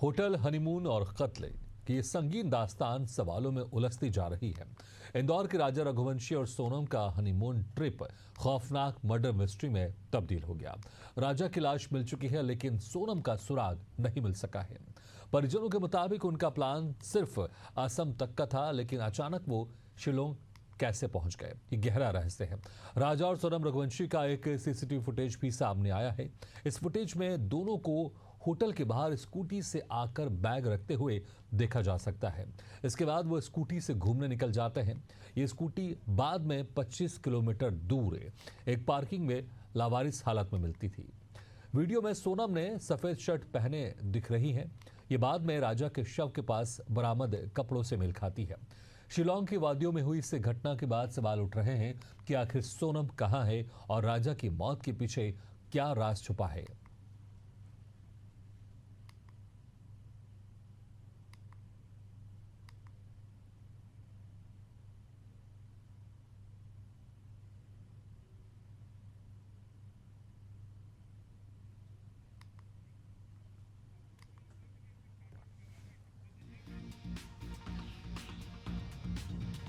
Hotel, honeymoon और कत्ल की ये संगीन दास्तान सवालों में उलझती जा रही है। इंदौर के राजा रघुवंशी और सोनम का हनीमून ट्रिप खौफनाक मर्डर मिस्ट्री में तब्दील हो गया। राजा की लाश मिल चुकी है, लेकिन सोनम का सुराग नहीं मिल सका है। परिजनों के मुताबिक उनका प्लान सिर्फ असम तक का था, लेकिन अचानक वो शिलोंग कैसे पहुंच गए, ये गहरा रहस्य है। राजा और सोनम रघुवंशी का एक सीसीटीवी फुटेज भी सामने आया है। इस फुटेज में दोनों को होटल के बाहर स्कूटी से आकर बैग रखते हुए देखा जा सकता है। इसके बाद वो स्कूटी से घूमने निकल जाते हैं। ये स्कूटी बाद में 25 किलोमीटर दूर एक पार्किंग में लावारिस हालत में मिलती थी। वीडियो में सोनम ने सफेद शर्ट पहने दिख रही है। ये बाद में राजा के शव के पास बरामद कपड़ों से मेल खाती है। शिलोंग की वादियों में हुई इस घटना के बाद सवाल उठ रहे हैं कि आखिर सोनम कहां है और राजा की मौत के पीछे क्या राज छुपा है।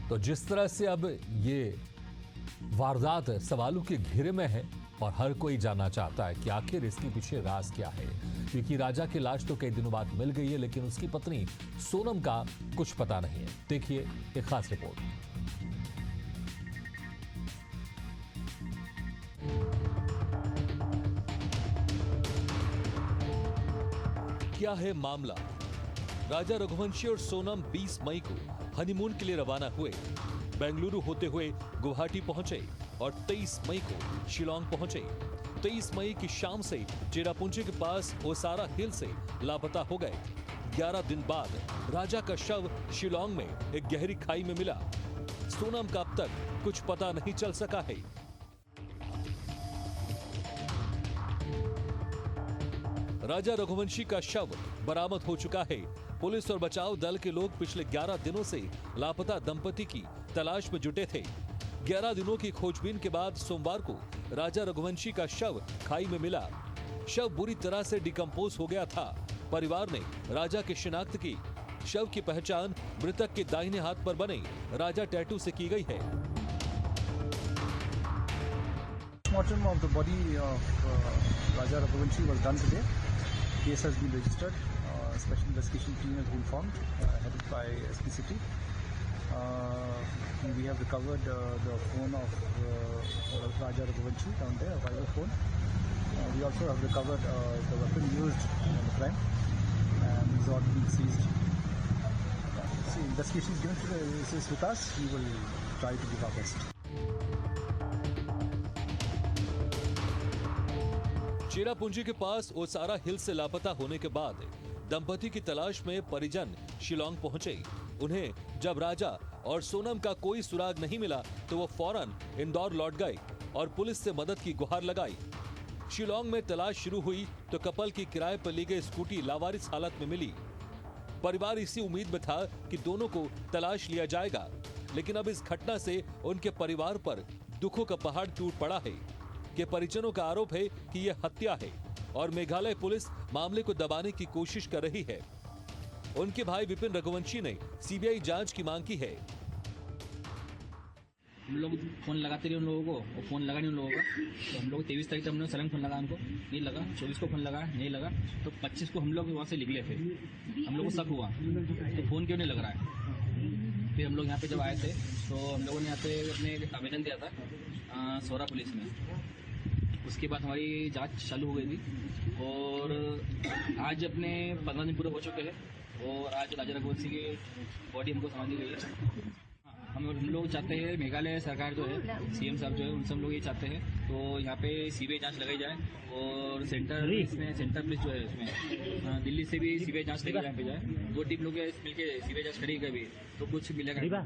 तो जिस तरह से अब ये वारदात सवालों के घेरे में है और हर कोई जानना चाहता है कि आखिर इसके पीछे राज क्या है, क्योंकि राजा की लाश तो कई दिनों बाद मिल गई है, लेकिन उसकी पत्नी सोनम का कुछ पता नहीं है। देखिए एक खास रिपोर्ट। क्या है मामला? राजा रघुवंशी और सोनम 20 मई को हनीमून के लिए रवाना हुए। बेंगलुरु होते हुए गुवाहाटी पहुंचे और 23 मई को शिलोंग पहुंचे। 23 मई की शाम से चेरापूंजी के पास ओसारा हिल से लापता हो गए। 11 दिन बाद राजा का शव शिलोंग में एक गहरी खाई में मिला। सोनम का अब तक कुछ पता नहीं चल सका है। राजा रघुवंशी का शव बरामद हो चुका है। पुलिस और बचाव दल के लोग पिछले 11 दिनों से लापता दंपति की तलाश में जुटे थे। 11 दिनों की खोजबीन के बाद सोमवार को राजा रघुवंशी का शव खाई में मिला। शव बुरी तरह से डिकम्पोज हो गया था। परिवार ने राजा की शिनाख्त की। शव की पहचान मृतक के दाहिने हाथ पर बने राजा टैटू से की गई है। Postmortem of the body of Raja Raghuvanshi was done today. Case has been registered. Special investigation team has been formed, headed by SP City. We have recovered the phone of Raja Raghuvanshi down there, a Vivo phone. We also have recovered the weapon used in the crime, and it's all been seized. See, investigation is given is with us. We will try to give our best. Cherrapunji के पास ओसारा हिल से लापता होने के बाद दंपति की तलाश में परिजन शिलोंग पहुंचे। उन्हें जब राजा और सोनम का कोई सुराग नहीं मिला तो वो फौरन इंदौर लौट गए और पुलिस से मदद की गुहार लगाई। शिलोंग में तलाश शुरू हुई तो कपल की किराए पर ली गई स्कूटी लावारिस हालत में मिली। परिवार इसी उम्मीद में था कि दोनों को तलाश लिया जाएगा, लेकिन अब इस घटना से उनके परिवार पर दुखों का पहाड़ टूट पड़ा है। कि परिजनों का आरोप है कि यह हत्या है और मेघालय पुलिस मामले को दबाने की कोशिश कर रही है। उनके भाई विपिन रघुवंशी ने सीबीआई जांच की मांग की है। हम लोग फोन लगाते रहे उन लोगों को, वो फोन लगा नहीं उन लोगों का। तो हम लोग 23 तारीख तक हमने सलंग फोन लगा, उनको नहीं लगा। 24 को फोन लगा, नहीं लगा। तो 25 को हम लोग वहाँ से निकले थे। हम लोग को शक हुआ तो फोन क्यों नहीं लग रहा है। फिर हम लोग यहाँ पे जब आए थे तो हम लोगों ने यहाँ पे अपने आवेदन दिया था सोरा पुलिस में। उसके बाद हमारी जांच चालू हो गई थी और आज अपने 15 दिन पूरे हो चुके हैं और आज राजा रघुवंशी की बॉडी हमको समझ दी गई है। हम लोग चाहते हैं मेघालय सरकार जो है, सीएम साहब जो है, उनसे हम लोग ये चाहते हैं तो यहाँ पे सीबीआई जांच लगाई जाए और सेंटर पुलिस जो है इसमें दिल्ली से भी सीबीआई जांच लेकर यहाँ पे जाए। 2 टीम लोग मिलकर सीबीआई जांच करेगी कभी तो कुछ मिलेगा।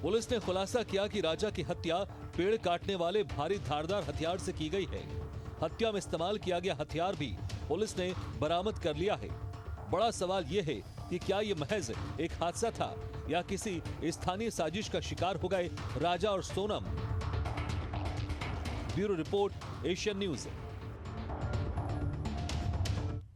पुलिस ने खुलासा किया कि राजा की हत्या पेड़ काटने वाले भारी धारदार हथियार से की गई है। हत्या में इस्तेमाल किया गया हथियार भी पुलिस ने बरामद कर लिया है। बड़ा सवाल यह है कि क्या ये महज एक हादसा था या किसी स्थानीय साजिश का शिकार हो गए राजा और Sonam. Bureau report, Asian news.